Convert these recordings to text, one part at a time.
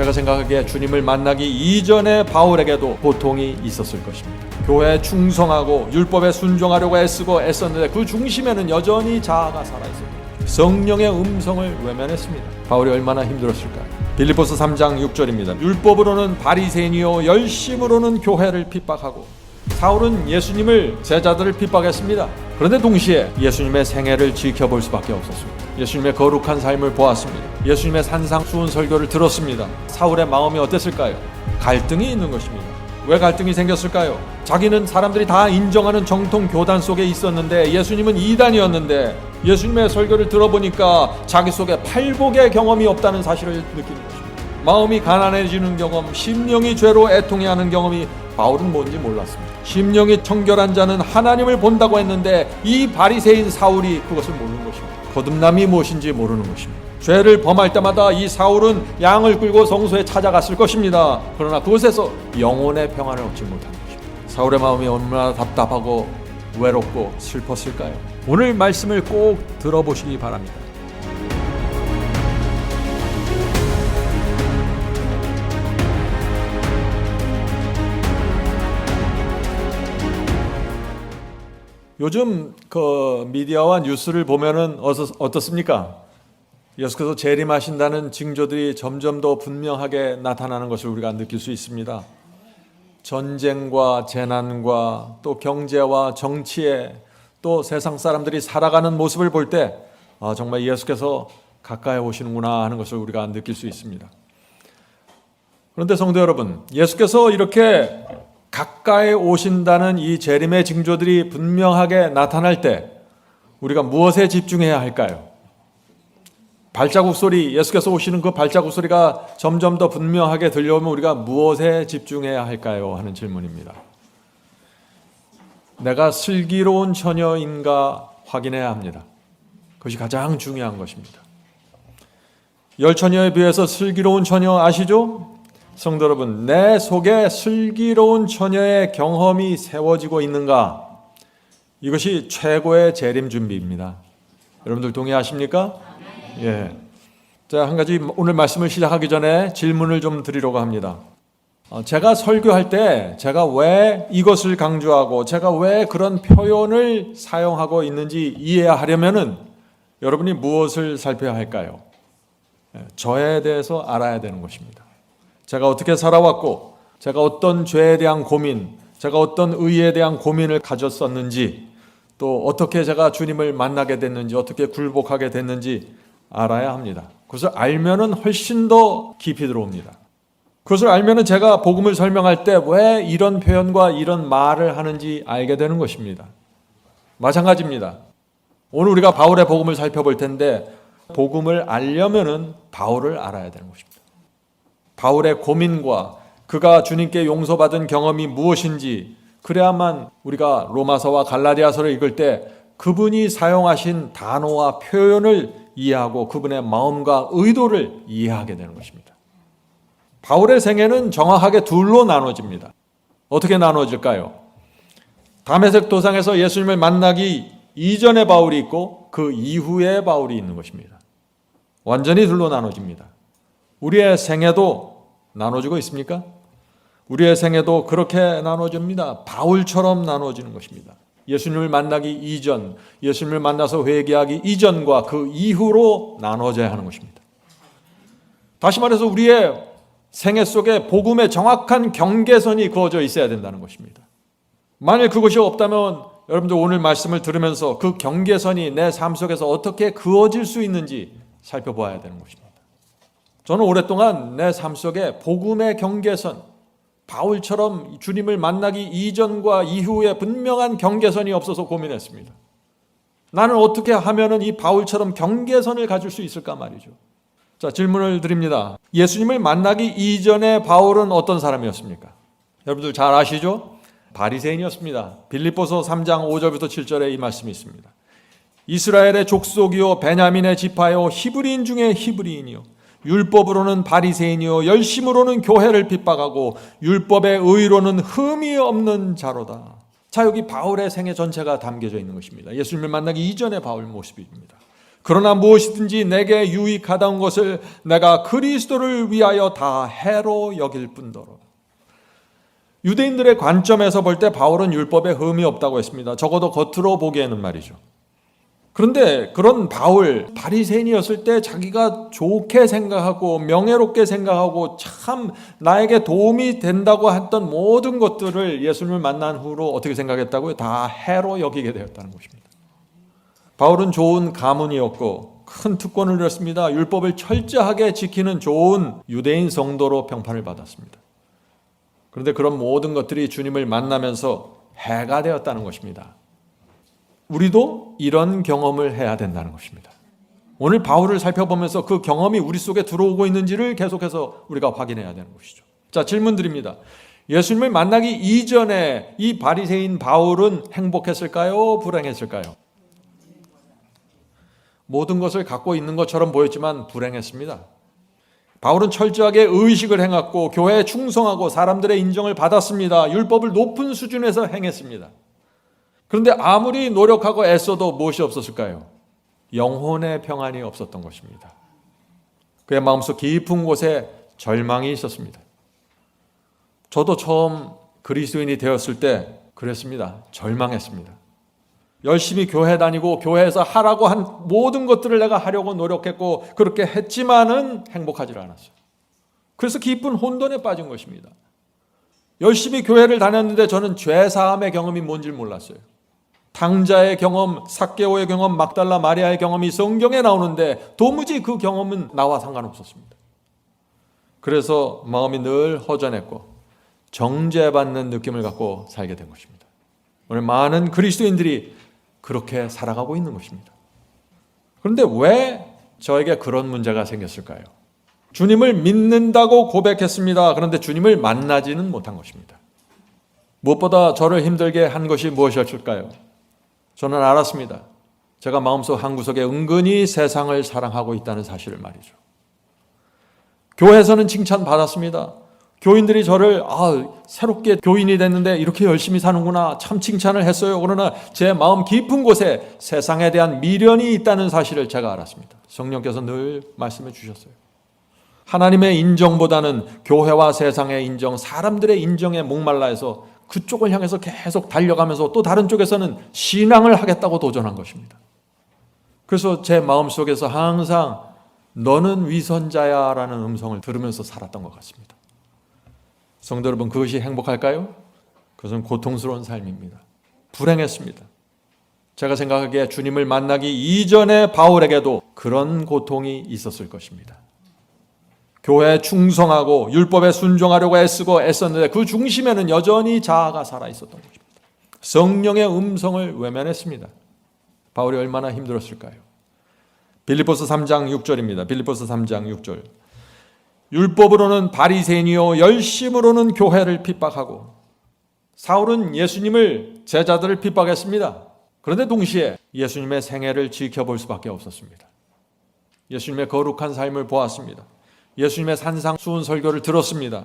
제가 생각하기에 주님을 만나기 이전의 바울에게도 고통이 있었을 것입니다. 교회에 충성하고 율법에 순종하려고 애썼는데 그 중심에는 여전히 자아가 살아있었습니다. 성령의 음성을 외면했습니다. 바울이 얼마나 힘들었을까요? 빌립보서 3장 6절입니다. 율법으로는 바리새인이요 열심으로는 교회를 핍박하고. 사울은 예수님을 제자들을 핍박했습니다. 그런데 동시에 예수님의 생애를 지켜볼 수밖에 없었습니다. 예수님의 거룩한 삶을 보았습니다. 예수님의 산상수훈 설교를 들었습니다. 사울의 마음이 어땠을까요? 갈등이 있는 것입니다. 왜 갈등이 생겼을까요? 자기는 사람들이 다 인정하는 정통 교단 속에 있었는데 예수님은 이단이었는데 예수님의 설교를 들어보니까 자기 속에 팔복의 경험이 없다는 사실을 느끼는 것입니다. 마음이 가난해지는 경험, 심령이 죄로 애통해하는 경험이 바울은 뭔지 몰랐습니다. 심령이 청결한 자는 하나님을 본다고 했는데 이 바리새인 사울이 그것을 모르는 것입니다. 거듭남이 무엇인지 모르는 것입니다. 죄를 범할 때마다 이 사울은 양을 끌고 성소에 찾아갔을 것입니다. 그러나 그곳에서 영혼의 평안을 얻지 못한 것입니다. 사울의 마음이 얼마나 답답하고 외롭고 슬펐을까요? 오늘 말씀을 꼭 들어보시기 바랍니다. 요즘 그 미디어와 뉴스를 보면은 어떻습니까? 예수께서 재림하신다는 징조들이 점점 더 분명하게 나타나는 것을 우리가 느낄 수 있습니다. 전쟁과 재난과 또 경제와 정치에 또 세상 사람들이 살아가는 모습을 볼 때 정말 예수께서 가까이 오시는구나 하는 것을 우리가 느낄 수 있습니다. 그런데 성도 여러분, 예수께서 이렇게 가까이 오신다는 이 재림의 징조들이 분명하게 나타날 때 우리가 무엇에 집중해야 할까요? 발자국 소리, 예수께서 오시는 그 발자국 소리가 점점 더 분명하게 들려오면 우리가 무엇에 집중해야 할까요? 하는 질문입니다. 내가 슬기로운 처녀인가 확인해야 합니다. 그것이 가장 중요한 것입니다. 열 처녀에 비해서 슬기로운 처녀 아시죠? 성도 여러분, 내 속에 슬기로운 처녀의 경험이 세워지고 있는가? 이것이 최고의 재림 준비입니다. 여러분들 동의하십니까? 예. 자, 한 가지 오늘 말씀을 시작하기 전에 질문을 좀 드리려고 합니다. 제가 설교할 때 제가 왜 이것을 강조하고 제가 왜 그런 표현을 사용하고 있는지 이해하려면은 여러분이 무엇을 살펴야 할까요? 저에 대해서 알아야 되는 것입니다. 제가 어떻게 살아왔고 제가 어떤 죄에 대한 고민, 제가 어떤 의에 대한 고민을 가졌었는지 또 어떻게 제가 주님을 만나게 됐는지 어떻게 굴복하게 됐는지 알아야 합니다. 그것을 알면은 훨씬 더 깊이 들어옵니다. 그것을 알면은 제가 복음을 설명할 때 왜 이런 표현과 이런 말을 하는지 알게 되는 것입니다. 마찬가지입니다. 오늘 우리가 바울의 복음을 살펴볼 텐데 복음을 알려면은 바울을 알아야 되는 것입니다. 바울의 고민과 그가 주님께 용서받은 경험이 무엇인지 그래야만 우리가 로마서와 갈라디아서를 읽을 때 그분이 사용하신 단어와 표현을 이해하고 그분의 마음과 의도를 이해하게 되는 것입니다. 바울의 생애는 정확하게 둘로 나눠집니다. 어떻게 나눠질까요? 다메섹 도상에서 예수님을 만나기 이전의 바울이 있고 그 이후의 바울이 있는 것입니다. 완전히 둘로 나눠집니다. 우리의 생애도 나눠지고 있습니까? 우리의 생애도 그렇게 나눠집니다. 바울처럼 나눠지는 것입니다. 예수님을 만나기 이전, 예수님을 만나서 회개하기 이전과 그 이후로 나눠져야 하는 것입니다. 다시 말해서 우리의 생애 속에 복음의 정확한 경계선이 그어져 있어야 된다는 것입니다. 만일 그것이 없다면 여러분들 오늘 말씀을 들으면서 그 경계선이 내 삶 속에서 어떻게 그어질 수 있는지 살펴봐야 되는 것입니다. 저는 오랫동안 내 삶 속에 복음의 경계선, 바울처럼 주님을 만나기 이전과 이후에 분명한 경계선이 없어서 고민했습니다. 나는 어떻게 하면은 이 바울처럼 경계선을 가질 수 있을까 말이죠. 자, 질문을 드립니다. 예수님을 만나기 이전에 바울은 어떤 사람이었습니까? 여러분들 잘 아시죠? 바리새인이었습니다. 빌립보서 3장 5절부터 7절에 이 말씀이 있습니다. 이스라엘의 족속이요 베냐민의 지파요 히브리인 중에 히브리인이요 율법으로는 바리새인이요 열심으로는 교회를 핍박하고 율법의 의로는 흠이 없는 자로다. 자, 여기 바울의 생애 전체가 담겨져 있는 것입니다. 예수님을 만나기 이전의 바울 모습입니다. 그러나 무엇이든지 내게 유익하다는 것을 내가 그리스도를 위하여 다 해로 여길 뿐더러. 유대인들의 관점에서 볼 때 바울은 율법에 흠이 없다고 했습니다. 적어도 겉으로 보기에는 말이죠. 그런데 그런 바울, 바리새인이었을 때 자기가 좋게 생각하고 명예롭게 생각하고 참 나에게 도움이 된다고 했던 모든 것들을 예수님을 만난 후로 어떻게 생각했다고요? 다 해로 여기게 되었다는 것입니다. 바울은 좋은 가문이었고 큰 특권을 누렸습니다. 율법을 철저하게 지키는 좋은 유대인 성도로 평판을 받았습니다. 그런데 그런 모든 것들이 주님을 만나면서 해가 되었다는 것입니다. 우리도 이런 경험을 해야 된다는 것입니다. 오늘 바울을 살펴보면서 그 경험이 우리 속에 들어오고 있는지를 계속해서 우리가 확인해야 되는 것이죠. 자, 질문 드립니다. 예수님을 만나기 이전에 이 바리새인 바울은 행복했을까요? 불행했을까요? 모든 것을 갖고 있는 것처럼 보였지만 불행했습니다. 바울은 철저하게 의식을 행했고 교회에 충성하고 사람들의 인정을 받았습니다. 율법을 높은 수준에서 행했습니다. 그런데 아무리 노력하고 애써도 무엇이 없었을까요? 영혼의 평안이 없었던 것입니다. 그의 마음속 깊은 곳에 절망이 있었습니다. 저도 처음 그리스도인이 되었을 때 그랬습니다. 절망했습니다. 열심히 교회 다니고 교회에서 하라고 한 모든 것들을 내가 하려고 노력했고 그렇게 했지만은 행복하지 않았어요. 그래서 깊은 혼돈에 빠진 것입니다. 열심히 교회를 다녔는데 저는 죄사함의 경험이 뭔지 몰랐어요. 탕자의 경험, 삭개오의 경험, 막달라 마리아의 경험이 성경에 나오는데 도무지 그 경험은 나와 상관없었습니다. 그래서 마음이 늘 허전했고 정죄받는 느낌을 갖고 살게 된 것입니다. 오늘 많은 그리스도인들이 그렇게 살아가고 있는 것입니다. 그런데 왜 저에게 그런 문제가 생겼을까요? 주님을 믿는다고 고백했습니다. 그런데 주님을 만나지는 못한 것입니다. 무엇보다 저를 힘들게 한 것이 무엇이었을까요? 저는 알았습니다. 제가 마음속 한구석에 은근히 세상을 사랑하고 있다는 사실을 말이죠. 교회에서는 칭찬받았습니다. 교인들이 저를 새롭게 교인이 됐는데 이렇게 열심히 사는구나 참 칭찬을 했어요. 그러나 제 마음 깊은 곳에 세상에 대한 미련이 있다는 사실을 제가 알았습니다. 성령께서 늘 말씀해 주셨어요. 하나님의 인정보다는 교회와 세상의 인정, 사람들의 인정에 목말라 해서 그쪽을 향해서 계속 달려가면서 또 다른 쪽에서는 신앙을 하겠다고 도전한 것입니다. 그래서 제 마음속에서 항상 너는 위선자야 라는 음성을 들으면서 살았던 것 같습니다. 성도 여러분, 그것이 행복할까요? 그것은 고통스러운 삶입니다. 불행했습니다. 제가 생각하기에 주님을 만나기 이전에 바울에게도 그런 고통이 있었을 것입니다. 교회에 충성하고 율법에 순종하려고 애쓰고 애썼는데 그 중심에는 여전히 자아가 살아있었던 것입니다. 성령의 음성을 외면했습니다. 바울이 얼마나 힘들었을까요? 빌립보서 3장 6절입니다. 빌립보서 3장 6절. 율법으로는 바리새인이요 열심으로는 교회를 핍박하고. 사울은 예수님을 제자들을 핍박했습니다. 그런데 동시에 예수님의 생애를 지켜볼 수밖에 없었습니다. 예수님의 거룩한 삶을 보았습니다. 예수님의 산상수훈 설교를 들었습니다.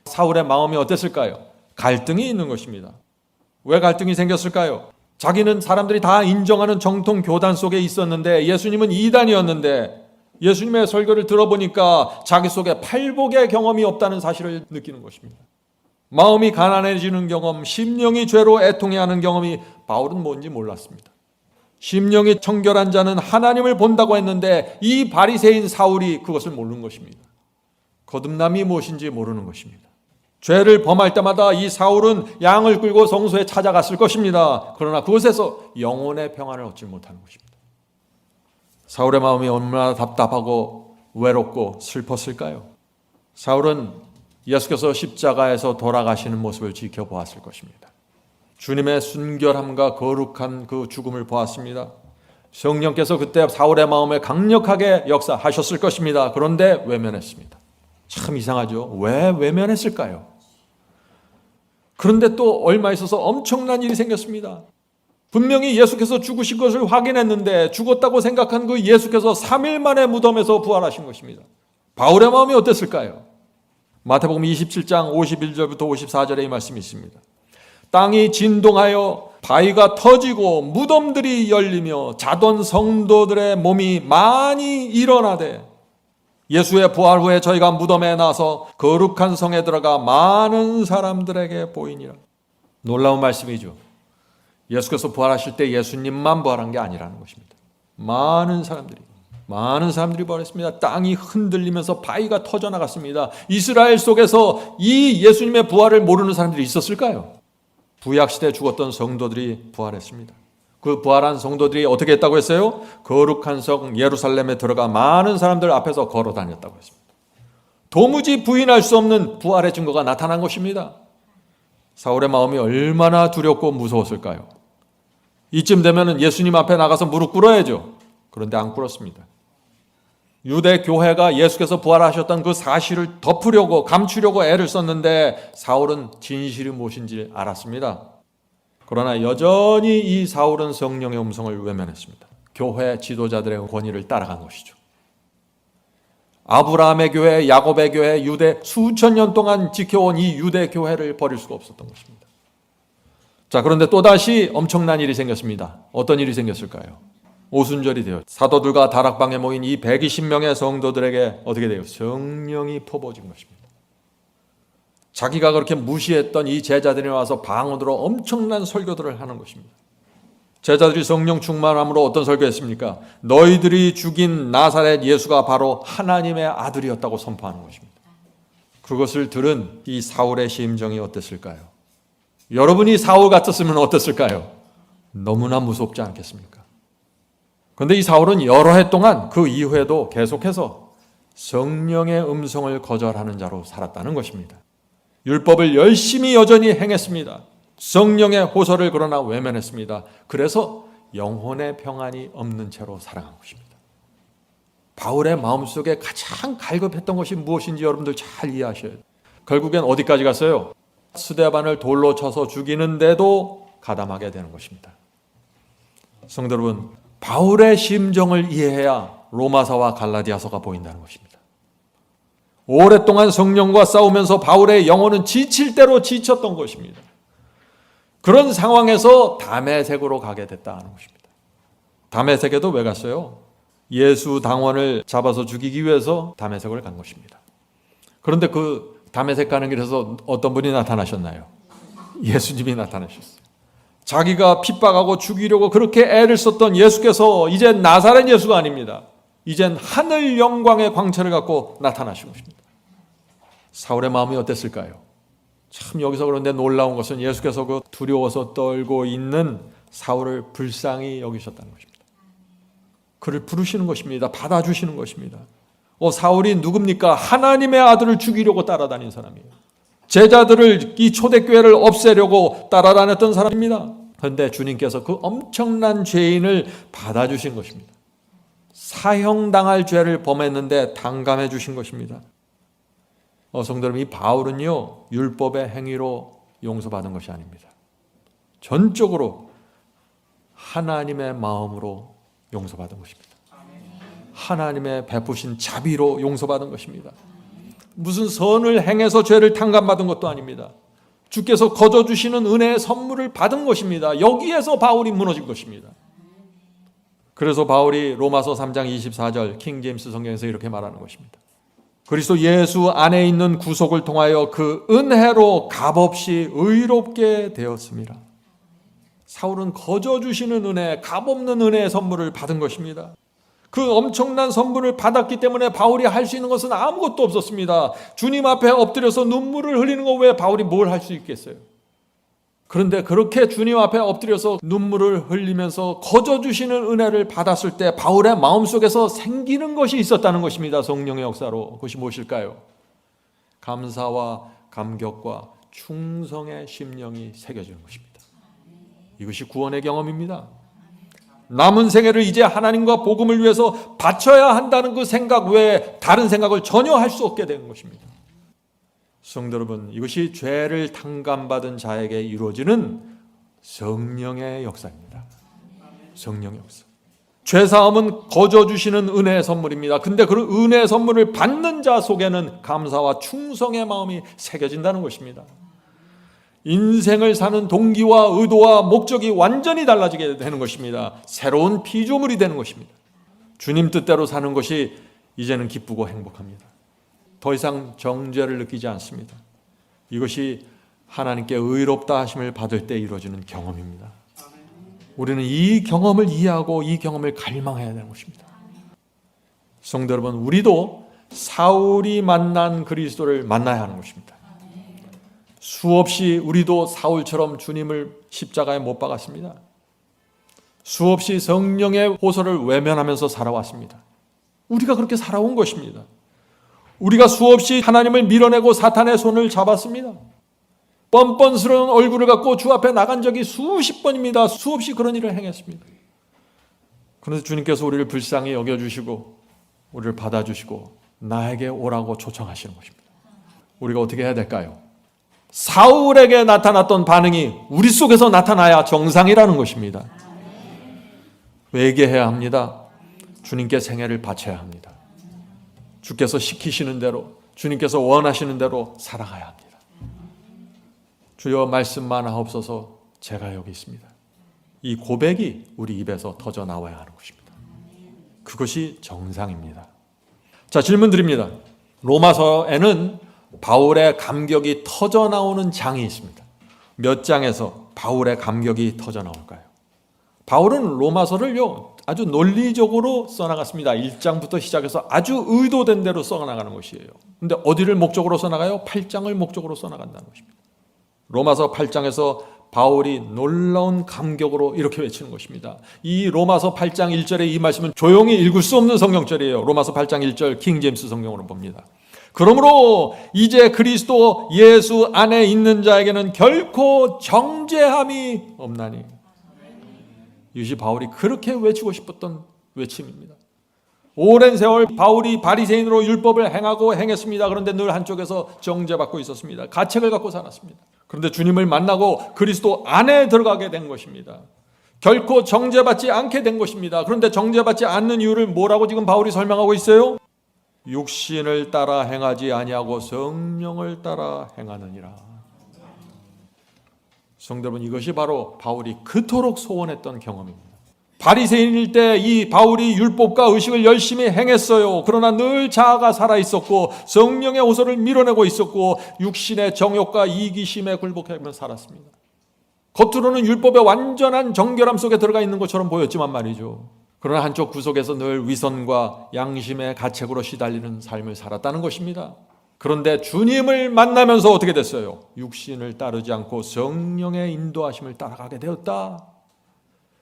사울의 마음이 어땠을까요? 갈등이 있는 것입니다. 왜 갈등이 생겼을까요? 자기는 사람들이 다 인정하는 정통 교단 속에 있었는데 예수님은 이단이었는데 예수님의 설교를 들어보니까 자기 속에 팔복의 경험이 없다는 사실을 느끼는 것입니다. 마음이 가난해지는 경험, 심령이 죄로 애통해하는 경험이 바울은 뭔지 몰랐습니다. 심령이 청결한 자는 하나님을 본다고 했는데 이 바리새인 사울이 그것을 모르는 것입니다. 거듭남이 무엇인지 모르는 것입니다. 죄를 범할 때마다 이 사울은 양을 끌고 성소에 찾아갔을 것입니다. 그러나 그곳에서 영혼의 평안을 얻지 못하는 것입니다. 사울의 마음이 얼마나 답답하고 외롭고 슬펐을까요? 사울은 예수께서 십자가에서 돌아가시는 모습을 지켜보았을 것입니다. 주님의 순결함과 거룩한 그 죽음을 보았습니다. 성령께서 그때 사울의 마음에 강력하게 역사하셨을 것입니다. 그런데 외면했습니다. 참 이상하죠? 왜 외면했을까요? 그런데 또 얼마 있어서 엄청난 일이 생겼습니다. 분명히 예수께서 죽으신 것을 확인했는데 죽었다고 생각한 그 예수께서 3일 만에 무덤에서 부활하신 것입니다. 바울의 마음이 어땠을까요? 마태복음 27장 51절부터 54절에 이 말씀이 있습니다. 땅이 진동하여 바위가 터지고 무덤들이 열리며 자던 성도들의 몸이 많이 일어나되 예수의 부활 후에 저희가 무덤에 나서 거룩한 성에 들어가 많은 사람들에게 보이니라. 놀라운 말씀이죠. 예수께서 부활하실 때 예수님만 부활한 게 아니라는 것입니다. 많은 사람들이 부활했습니다. 땅이 흔들리면서 바위가 터져나갔습니다. 이스라엘 속에서 이 예수님의 부활을 모르는 사람들이 있었을까요? 구약시대에 죽었던 성도들이 부활했습니다. 그 부활한 성도들이 어떻게 했다고 했어요? 거룩한 성 예루살렘에 들어가 많은 사람들 앞에서 걸어 다녔다고 했습니다. 도무지 부인할 수 없는 부활의 증거가 나타난 것입니다. 사울의 마음이 얼마나 두렵고 무서웠을까요? 이쯤 되면 예수님 앞에 나가서 무릎 꿇어야죠. 그런데 안 꿇었습니다. 유대 교회가 예수께서 부활하셨던 그 사실을 덮으려고 감추려고 애를 썼는데 사울은 진실이 무엇인지 알았습니다. 그러나 여전히 이 사울은 성령의 음성을 외면했습니다. 교회 지도자들의 권위를 따라간 것이죠. 아브라함의 교회, 야곱의 교회, 유대 수천 년 동안 지켜온 이 유대 교회를 버릴 수가 없었던 것입니다. 자, 그런데 또다시 엄청난 일이 생겼습니다. 어떤 일이 생겼을까요? 오순절이 되어 사도들과 다락방에 모인 이 120명의 성도들에게 어떻게 돼요? 성령이 퍼부어진 것입니다. 자기가 그렇게 무시했던 이 제자들이 와서 방언으로 엄청난 설교들을 하는 것입니다. 제자들이 성령 충만함으로 어떤 설교했습니까? 너희들이 죽인 나사렛 예수가 바로 하나님의 아들이었다고 선포하는 것입니다. 그것을 들은 이 사울의 심정이 어땠을까요? 여러분이 사울 같았으면 어땠을까요? 너무나 무섭지 않겠습니까? 그런데 이 사울은 여러 해 동안 그 이후에도 계속해서 성령의 음성을 거절하는 자로 살았다는 것입니다. 율법을 열심히 여전히 행했습니다. 성령의 호소를 그러나 외면했습니다. 그래서 영혼의 평안이 없는 채로 살아간 것입니다. 바울의 마음속에 가장 갈급했던 것이 무엇인지 여러분들 잘 이해하셔야 돼요. 결국엔 어디까지 갔어요? 스데반을 돌로 쳐서 죽이는데도 가담하게 되는 것입니다. 성도 여러분, 바울의 심정을 이해해야 로마서와 갈라디아서가 보인다는 것입니다. 오랫동안 성령과 싸우면서 바울의 영혼은 지칠 대로 지쳤던 것입니다. 그런 상황에서 다메섹으로 가게 됐다는 것입니다. 다메섹에도 왜 갔어요? 예수 당원을 잡아서 죽이기 위해서 다메섹을 간 것입니다. 그런데 그 다메섹 가는 길에서 어떤 분이 나타나셨나요? 예수님이 나타나셨어요. 자기가 핍박하고 죽이려고 그렇게 애를 썼던 예수께서 이젠 나사렛 예수가 아닙니다. 이젠 하늘 영광의 광채를 갖고 나타나신 것입니다. 사울의 마음이 어땠을까요? 참 여기서 그런데 놀라운 것은 예수께서 그 두려워서 떨고 있는 사울을 불쌍히 여기셨다는 것입니다. 그를 부르시는 것입니다. 받아주시는 것입니다. 사울이 누굽니까? 하나님의 아들을 죽이려고 따라다닌 사람이에요. 제자들을, 이 초대교회를 없애려고 따라다녔던 사람입니다. 그런데 주님께서 그 엄청난 죄인을 받아주신 것입니다. 사형당할 죄를 범했는데 탕감해 주신 것입니다. 성도 여러분, 이 바울은요, 율법의 행위로 용서받은 것이 아닙니다. 전적으로 하나님의 마음으로 용서받은 것입니다. 하나님의 베푸신 자비로 용서받은 것입니다. 무슨 선을 행해서 죄를 탕감받은 것도 아닙니다. 주께서 거저주시는 은혜의 선물을 받은 것입니다. 여기에서 바울이 무너진 것입니다. 그래서 바울이 로마서 3장 24절 킹제임스 성경에서 이렇게 말하는 것입니다. 그리스도 예수 안에 있는 구속을 통하여 그 은혜로 값없이 의롭게 되었습니다. 사울은 거저주시는 은혜, 값없는 은혜의 선물을 받은 것입니다. 그 엄청난 선물을 받았기 때문에 바울이 할 수 있는 것은 아무것도 없었습니다. 주님 앞에 엎드려서 눈물을 흘리는 거 왜 바울이 뭘 할 수 있겠어요? 그런데 그렇게 주님 앞에 엎드려서 눈물을 흘리면서 거저주시는 은혜를 받았을 때 바울의 마음속에서 생기는 것이 있었다는 것입니다. 성령의 역사로. 그것이 무엇일까요? 감사와 감격과 충성의 심령이 새겨지는 것입니다. 이것이 구원의 경험입니다. 남은 생애를 이제 하나님과 복음을 위해서 바쳐야 한다는 그 생각 외에 다른 생각을 전혀 할 수 없게 되는 것입니다. 성도 여러분, 이것이 죄를 탕감받은 자에게 이루어지는 성령의 역사입니다. 성령의 역사. 죄사함은 거저주시는 은혜의 선물입니다. 근데 그 은혜의 선물을 받는 자 속에는 감사와 충성의 마음이 새겨진다는 것입니다. 인생을 사는 동기와 의도와 목적이 완전히 달라지게 되는 것입니다. 새로운 피조물이 되는 것입니다. 주님 뜻대로 사는 것이 이제는 기쁘고 행복합니다. 더 이상 정죄를 느끼지 않습니다. 이것이 하나님께 의롭다 하심을 받을 때 이루어지는 경험입니다. 우리는 이 경험을 이해하고 이 경험을 갈망해야 되는 것입니다. 성도 여러분, 우리도 사울이 만난 그리스도를 만나야 하는 것입니다. 수없이 우리도 사울처럼 주님을 십자가에 못 박았습니다. 수없이 성령의 호소를 외면하면서 살아왔습니다. 우리가 그렇게 살아온 것입니다. 우리가 수없이 하나님을 밀어내고 사탄의 손을 잡았습니다. 뻔뻔스러운 얼굴을 갖고 주 앞에 나간 적이 수십 번입니다. 수없이 그런 일을 행했습니다. 그런데 주님께서 우리를 불쌍히 여겨주시고 우리를 받아주시고 나에게 오라고 초청하시는 것입니다. 우리가 어떻게 해야 될까요? 사울에게 나타났던 반응이 우리 속에서 나타나야 정상이라는 것입니다. 회개해야 합니다. 주님께 생애를 바쳐야 합니다. 주께서 시키시는 대로, 주님께서 원하시는 대로 살아가야 합니다. 주여 말씀만 하옵소서, 제가 여기 있습니다. 이 고백이 우리 입에서 터져 나와야 하는 것입니다. 그것이 정상입니다. 자, 질문 드립니다. 로마서에는 바울의 감격이 터져 나오는 장이 있습니다. 몇 장에서 바울의 감격이 터져 나올까요? 바울은 로마서를요 아주 논리적으로 써나갔습니다. 1장부터 시작해서 아주 의도된 대로 써나가는 것이에요. 그런데 어디를 목적으로 써나가요? 8장을 목적으로 써나간다는 것입니다. 로마서 8장에서 바울이 놀라운 감격으로 이렇게 외치는 것입니다. 이 로마서 8장 1절의 이 말씀은 조용히 읽을 수 없는 성경절이에요. 로마서 8장 1절 킹제임스 성경으로 봅니다. 그러므로 이제 그리스도 예수 안에 있는 자에게는 결코 정죄함이 없나니. 이것이 바울이 그렇게 외치고 싶었던 외침입니다. 오랜 세월 바울이 바리새인으로 율법을 행하고 행했습니다. 그런데 늘 한쪽에서 정죄받고 있었습니다. 가책을 갖고 살았습니다. 그런데 주님을 만나고 그리스도 안에 들어가게 된 것입니다. 결코 정죄받지 않게 된 것입니다. 그런데 정죄받지 않는 이유를 뭐라고 지금 바울이 설명하고 있어요? 육신을 따라 행하지 아니하고 성령을 따라 행하느니라. 성도 여러분, 이것이 바로 바울이 그토록 소원했던 경험입니다. 바리새인일 때 이 바울이 율법과 의식을 열심히 행했어요. 그러나 늘 자아가 살아있었고 성령의 호소를 밀어내고 있었고 육신의 정욕과 이기심에 굴복하며 살았습니다. 겉으로는 율법의 완전한 정결함 속에 들어가 있는 것처럼 보였지만 말이죠. 그러나 한쪽 구석에서 늘 위선과 양심의 가책으로 시달리는 삶을 살았다는 것입니다. 그런데 주님을 만나면서 어떻게 됐어요? 육신을 따르지 않고 성령의 인도하심을 따라가게 되었다.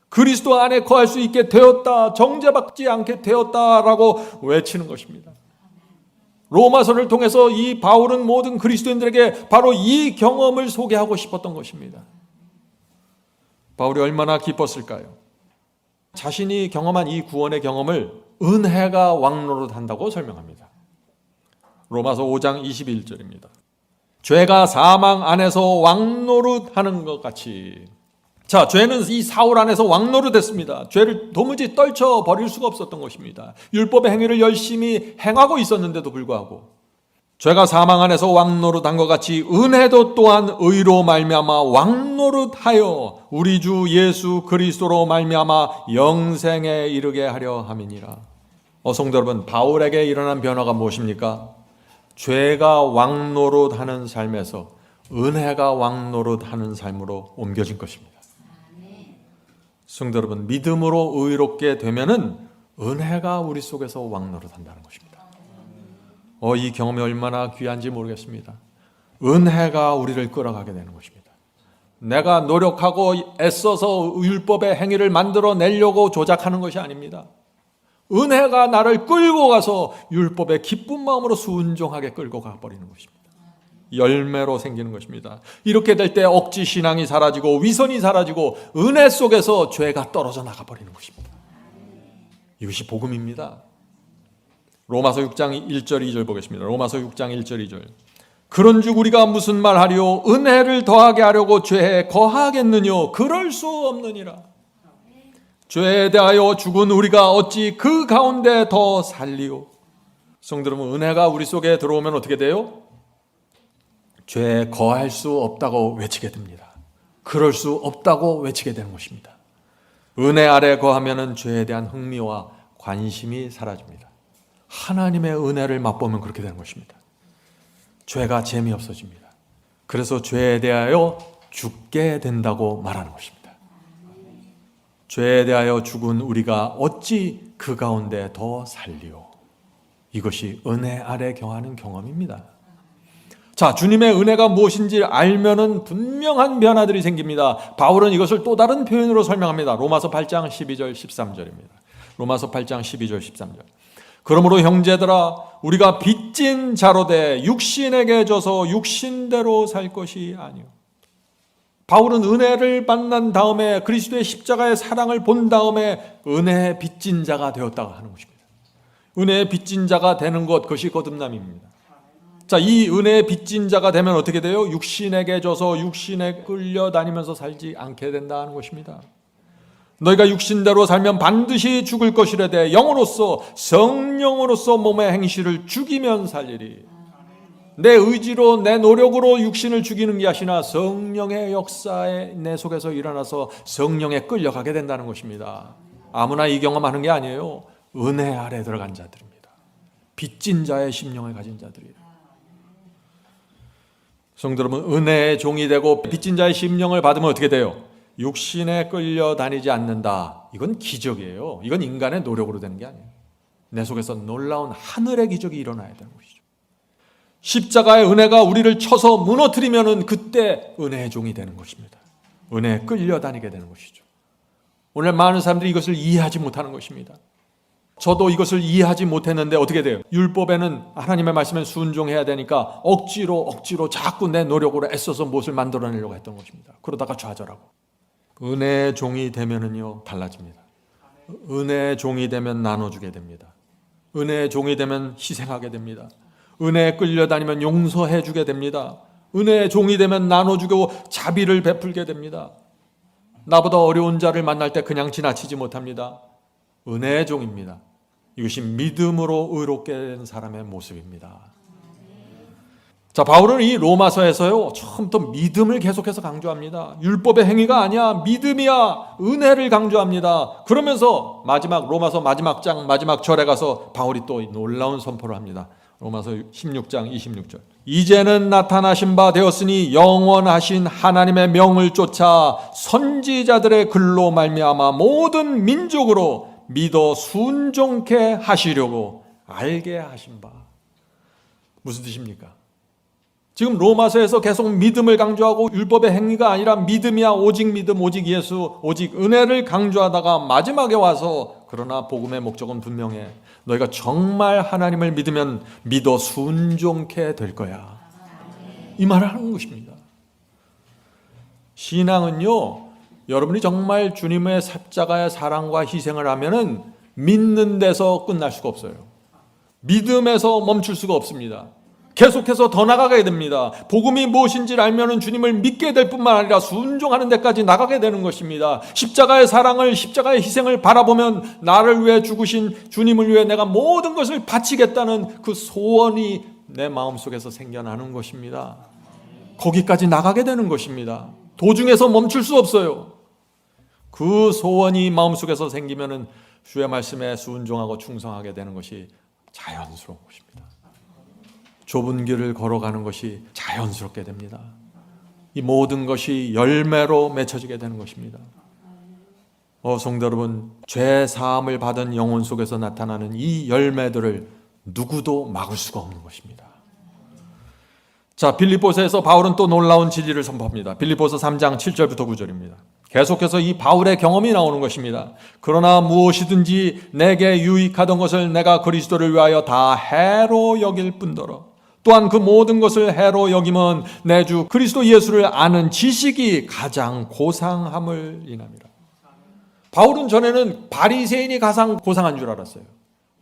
그리스도 안에 거할 수 있게 되었다. 정죄받지 않게 되었다라고 외치는 것입니다. 로마서를 통해서 이 바울은 모든 그리스도인들에게 바로 이 경험을 소개하고 싶었던 것입니다. 바울이 얼마나 기뻤을까요? 자신이 경험한 이 구원의 경험을 은혜가 왕노릇한다고 설명합니다. 로마서 5장 21절입니다. 죄가 사망 안에서 왕노릇하는 것 같이. 자, 죄는 이 사울 안에서 왕노릇했습니다. 죄를 도무지 떨쳐버릴 수가 없었던 것입니다. 율법의 행위를 열심히 행하고 있었는데도 불구하고 죄가 사망 안에서 왕노릇한 것 같이 은혜도 또한 의로 말미암아 왕노릇하여 우리 주 예수 그리스도로 말미암아 영생에 이르게 하려 함이니라. 성도 여러분, 바울에게 일어난 변화가 무엇입니까? 죄가 왕노릇하는 삶에서 은혜가 왕노릇하는 삶으로 옮겨진 것입니다. 성도 여러분, 믿음으로 의롭게 되면은 은혜가 우리 속에서 왕노릇한다는 것입니다. 이 경험이 얼마나 귀한지 모르겠습니다. 은혜가 우리를 끌어가게 되는 것입니다. 내가 노력하고 애써서 율법의 행위를 만들어내려고 조작하는 것이 아닙니다. 은혜가 나를 끌고 가서 율법의 기쁜 마음으로 순종하게 끌고 가버리는 것입니다. 열매로 생기는 것입니다. 이렇게 될 때 억지 신앙이 사라지고 위선이 사라지고 은혜 속에서 죄가 떨어져 나가버리는 것입니다. 이것이 복음입니다. 로마서 6장 1절 2절 보겠습니다. 로마서 6장 1절 2절. 그런즉 우리가 무슨 말하리요? 은혜를 더하게 하려고 죄에 거하겠느뇨? 그럴 수 없느니라. 죄에 대하여 죽은 우리가 어찌 그 가운데 더 살리요? 성도 여러분, 은혜가 우리 속에 들어오면 어떻게 돼요? 죄에 거할 수 없다고 외치게 됩니다. 그럴 수 없다고 외치게 되는 것입니다. 은혜 아래 거하면은 죄에 대한 흥미와 관심이 사라집니다. 하나님의 은혜를 맛보면 그렇게 되는 것입니다. 죄가 재미없어집니다. 그래서 죄에 대하여 죽게 된다고 말하는 것입니다. 죄에 대하여 죽은 우리가 어찌 그 가운데 더 살리오. 이것이 은혜 아래 거하는 경험입니다. 자, 주님의 은혜가 무엇인지 알면은 분명한 변화들이 생깁니다. 바울은 이것을 또 다른 표현으로 설명합니다. 로마서 8장 12절 13절입니다. 로마서 8장 12절 13절. 그러므로 형제들아 우리가 빚진 자로 돼 육신에게 져서 육신대로 살 것이 아니오. 바울은 은혜를 만난 다음에 그리스도의 십자가의 사랑을 본 다음에 은혜의 빚진 자가 되었다고 하는 것입니다. 은혜의 빚진 자가 되는 것, 그것이 거듭남입니다. 자, 이 은혜의 빚진 자가 되면 어떻게 돼요? 육신에게 져서 육신에 끌려다니면서 살지 않게 된다는 것입니다. 너희가 육신대로 살면 반드시 죽을 것이라되 영으로서 성령으로서 몸의 행실을 죽이면 살리리. 내 의지로 내 노력으로 육신을 죽이는 게 아니라 성령의 역사에 내 속에서 일어나서 성령에 끌려가게 된다는 것입니다. 아무나 이 경험하는 게 아니에요. 은혜 아래 들어간 자들입니다. 빚진 자의 심령을 가진 자들이에요. 성도 여러분, 은혜의 종이 되고 빚진 자의 심령을 받으면 어떻게 돼요? 육신에 끌려다니지 않는다. 이건 기적이에요. 이건 인간의 노력으로 되는 게 아니에요. 내 속에서 놀라운 하늘의 기적이 일어나야 되는 것이죠. 십자가의 은혜가 우리를 쳐서 무너뜨리면 그때 은혜의 종이 되는 것입니다. 은혜에 끌려다니게 되는 것이죠. 오늘 많은 사람들이 이것을 이해하지 못하는 것입니다. 저도 이것을 이해하지 못했는데 어떻게 돼요? 율법에는 하나님의 말씀에 순종해야 되니까 억지로 자꾸 내 노력으로 애써서 무엇을 만들어내려고 했던 것입니다. 그러다가 좌절하고. 은혜의 종이 되면은요 달라집니다. 은혜의 종이 되면 나눠주게 됩니다. 은혜의 종이 되면 희생하게 됩니다. 은혜에 끌려다니면 용서해주게 됩니다. 은혜의 종이 되면 나눠주고 자비를 베풀게 됩니다. 나보다 어려운 자를 만날 때 그냥 지나치지 못합니다. 은혜의 종입니다. 이것이 믿음으로 의롭게 된 사람의 모습입니다. 자, 바울은 이 로마서에서요 처음부터 믿음을 계속해서 강조합니다. 율법의 행위가 아니야, 믿음이야, 은혜를 강조합니다. 그러면서 마지막 로마서 마지막 장 마지막 절에 가서 바울이 또 놀라운 선포를 합니다. 로마서 16장 26절. 이제는 나타나신 바 되었으니 영원하신 하나님의 명을 쫓아 선지자들의 글로 말미암아 모든 민족으로 믿어 순종케 하시려고 알게 하신 바. 무슨 뜻입니까? 지금 로마서에서 계속 믿음을 강조하고 율법의 행위가 아니라 믿음이야, 오직 믿음, 오직 예수, 오직 은혜를 강조하다가 마지막에 와서 그러나 복음의 목적은 분명해. 너희가 정말 하나님을 믿으면 믿어 순종케 될 거야. 이 말을 하는 것입니다. 신앙은요, 여러분이 정말 주님의 십자가의 사랑과 희생을 하면은 믿는 데서 끝날 수가 없어요. 믿음에서 멈출 수가 없습니다. 계속해서 더 나가게 됩니다. 복음이 무엇인지를 알면은 주님을 믿게 될 뿐만 아니라 순종하는 데까지 나가게 되는 것입니다. 십자가의 사랑을, 십자가의 희생을 바라보면 나를 위해 죽으신 주님을 위해 내가 모든 것을 바치겠다는 그 소원이 내 마음속에서 생겨나는 것입니다. 거기까지 나가게 되는 것입니다. 도중에서 멈출 수 없어요. 그 소원이 마음속에서 생기면은 주의 말씀에 순종하고 충성하게 되는 것이 자연스러운 것입니다. 좁은 길을 걸어가는 것이 자연스럽게 됩니다. 이 모든 것이 열매로 맺혀지게 되는 것입니다. 성도 여러분, 죄 사함을 받은 영혼 속에서 나타나는 이 열매들을 누구도 막을 수가 없는 것입니다. 자, 빌립보서에서 바울은 또 놀라운 진리를 선포합니다. 빌립보서 3장 7절부터 9절입니다. 계속해서 이 바울의 경험이 나오는 것입니다. 그러나 무엇이든지 내게 유익하던 것을 내가 그리스도를 위하여 다 해로 여길 뿐더러 또한 그 모든 것을 해로 여김은 내 주 그리스도 예수를 아는 지식이 가장 고상함을 인함이라. 바울은 전에는 바리새인이 가장 고상한 줄 알았어요.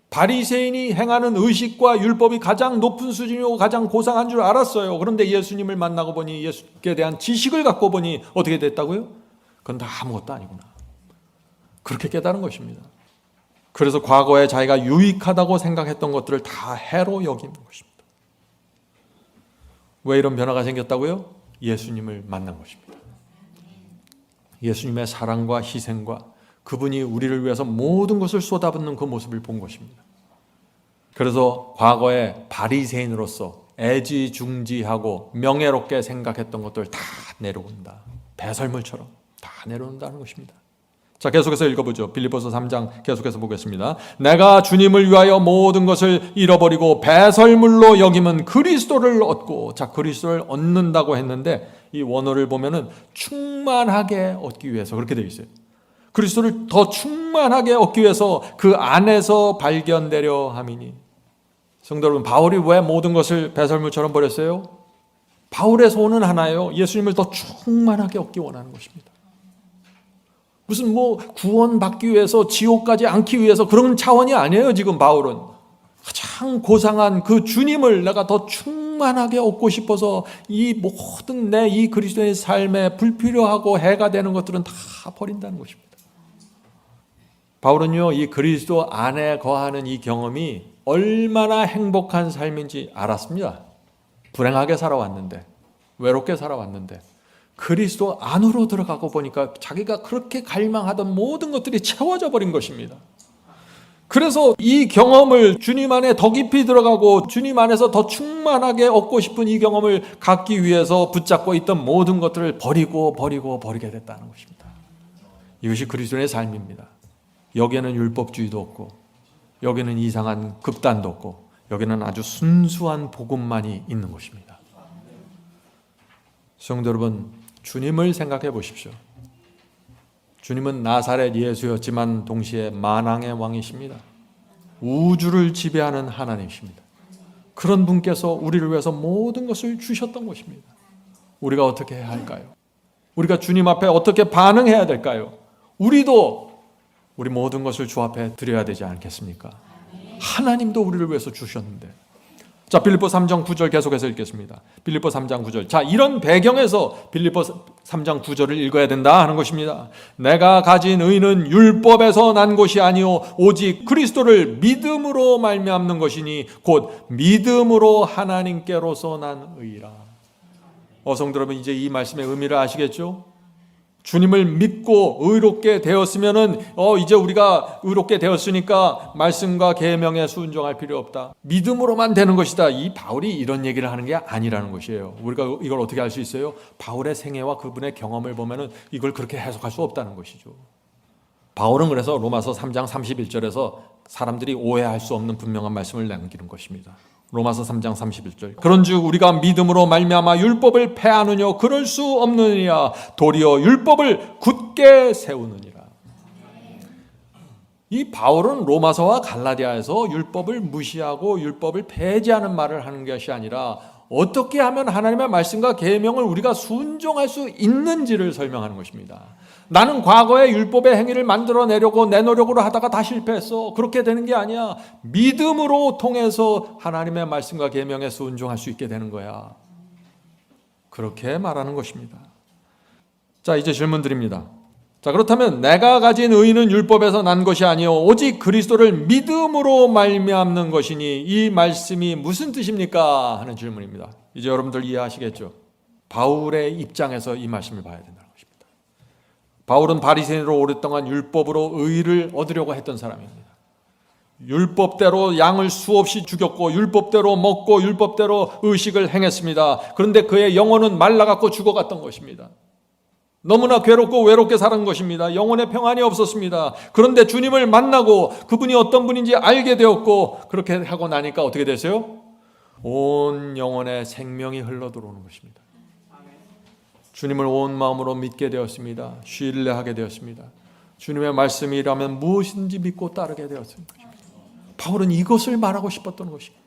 바리새인이 행하는 의식과 율법이 가장 높은 수준이고 가장 고상한 줄 알았어요. 그런데 예수님을 만나고 보니, 예수께 대한 지식을 갖고 보니 어떻게 됐다고요? 그건 다 아무것도 아니구나. 그렇게 깨달은 것입니다. 그래서 과거에 자기가 유익하다고 생각했던 것들을 다 해로 여기는 것입니다. 왜 이런 변화가 생겼다고요? 예수님을 만난 것입니다. 예수님의 사랑과 희생과 그분이 우리를 위해서 모든 것을 쏟아붓는 그 모습을 본 것입니다. 그래서 과거에 바리새인으로서 애지중지하고 명예롭게 생각했던 것들 다 내려온다. 배설물처럼 다 내려온다는 것입니다. 자, 계속해서 읽어보죠. 빌립보서 3장 계속해서 보겠습니다. 내가 주님을 위하여 모든 것을 잃어버리고 배설물로 여김은 그리스도를 얻고, 자, 그리스도를 얻는다고 했는데 이 원어를 보면은 충만하게 얻기 위해서 그렇게 되어 있어요. 그리스도를 더 충만하게 얻기 위해서 그 안에서 발견되려 함이니. 성도 여러분, 바울이 왜 모든 것을 배설물처럼 버렸어요? 바울의 소원은 하나예요. 예수님을 더 충만하게 얻기 원하는 것입니다. 무슨 구원받기 위해서 지옥 가지 않기 위해서 그런 차원이 아니에요. 지금 바울은 가장 고상한 그 주님을 내가 더 충만하게 얻고 싶어서 이 모든 내 이 그리스도의 삶에 불필요하고 해가 되는 것들은 다 버린다는 것입니다. 바울은요, 이 그리스도 안에 거하는 이 경험이 얼마나 행복한 삶인지 알았습니다. 불행하게 살아왔는데, 외롭게 살아왔는데 그리스도 안으로 들어가고 보니까 자기가 그렇게 갈망하던 모든 것들이 채워져 버린 것입니다. 그래서 이 경험을 주님 안에 더 깊이 들어가고 주님 안에서 더 충만하게 얻고 싶은 이 경험을 갖기 위해서 붙잡고 있던 모든 것들을 버리게 됐다는 것입니다. 이것이 그리스도의 삶입니다. 여기에는 율법주의도 없고, 여기는 이상한 극단도 없고, 여기는 아주 순수한 복음만이 있는 것입니다. 성도 여러분, 주님을 생각해 보십시오. 주님은 나사렛 예수였지만 동시에 만왕의 왕이십니다. 우주를 지배하는 하나님이십니다. 그런 분께서 우리를 위해서 모든 것을 주셨던 것입니다. 우리가 어떻게 해야 할까요? 우리가 주님 앞에 어떻게 반응해야 될까요? 우리도 우리 모든 것을 주 앞에 드려야 되지 않겠습니까? 하나님도 우리를 위해서 주셨는데. 자, 빌립보 3장 9절 계속해서 읽겠습니다. 빌립보 3장 9절. 자, 이런 배경에서 빌립보 3장 9절을 읽어야 된다 하는 것입니다. 내가 가진 의는 율법에서 난 것이 아니요 오직 그리스도를 믿음으로 말미암는 것이니 곧 믿음으로 하나님께로서 난 의라. 성도 여러분, 이제 이 말씀의 의미를 아시겠죠? 주님을 믿고 의롭게 되었으면은 이제 우리가 의롭게 되었으니까 말씀과 계명에 순종할 필요 없다. 믿음으로만 되는 것이다. 이 바울이 이런 얘기를 하는 게 아니라는 것이에요. 우리가 이걸 어떻게 알 수 있어요? 바울의 생애와 그분의 경험을 보면은 이걸 그렇게 해석할 수 없다는 것이죠. 바울은 그래서 로마서 3장 31절에서 사람들이 오해할 수 없는 분명한 말씀을 남기는 것입니다. 로마서 3장 31절. 그런즉 우리가 믿음으로 말미암아 율법을 폐하느냐 그럴 수 없느니라 도리어 율법을 굳게 세우느니라. 이 바울은 로마서와 갈라디아에서 율법을 무시하고 율법을 폐지하는 말을 하는 것이 아니라 어떻게 하면 하나님의 말씀과 계명을 우리가 순종할 수 있는지를 설명하는 것입니다. 나는 과거에 율법의 행위를 만들어내려고 내 노력으로 하다가 다 실패했어. 그렇게 되는 게 아니야. 믿음으로 통해서 하나님의 말씀과 계명에 순종할 수 있게 되는 거야. 그렇게 말하는 것입니다. 자, 이제 질문 드립니다. 자, 그렇다면 내가 가진 의는 율법에서 난 것이 아니요 오직 그리스도를 믿음으로 말미암는 것이니 이 말씀이 무슨 뜻입니까? 하는 질문입니다. 이제 여러분들 이해하시겠죠? 바울의 입장에서 이 말씀을 봐야 된다는 것입니다. 바울은 바리새인으로 오랫동안 율법으로 의를 얻으려고 했던 사람입니다. 율법대로 양을 수없이 죽였고 율법대로 먹고 율법대로 의식을 행했습니다. 그런데 그의 영혼은 말라갖고 죽어갔던 것입니다. 너무나 괴롭고 외롭게 사는 것입니다. 영혼의 평안이 없었습니다. 그런데 주님을 만나고 그분이 어떤 분인지 알게 되었고 그렇게 하고 나니까 어떻게 됐어요? 온 영혼에 생명이 흘러들어오는 것입니다. 주님을 온 마음으로 믿게 되었습니다. 신뢰하게 되었습니다. 주님의 말씀이라면 무엇인지 믿고 따르게 되었습니다. 바울은 이것을 말하고 싶었던 것입니다.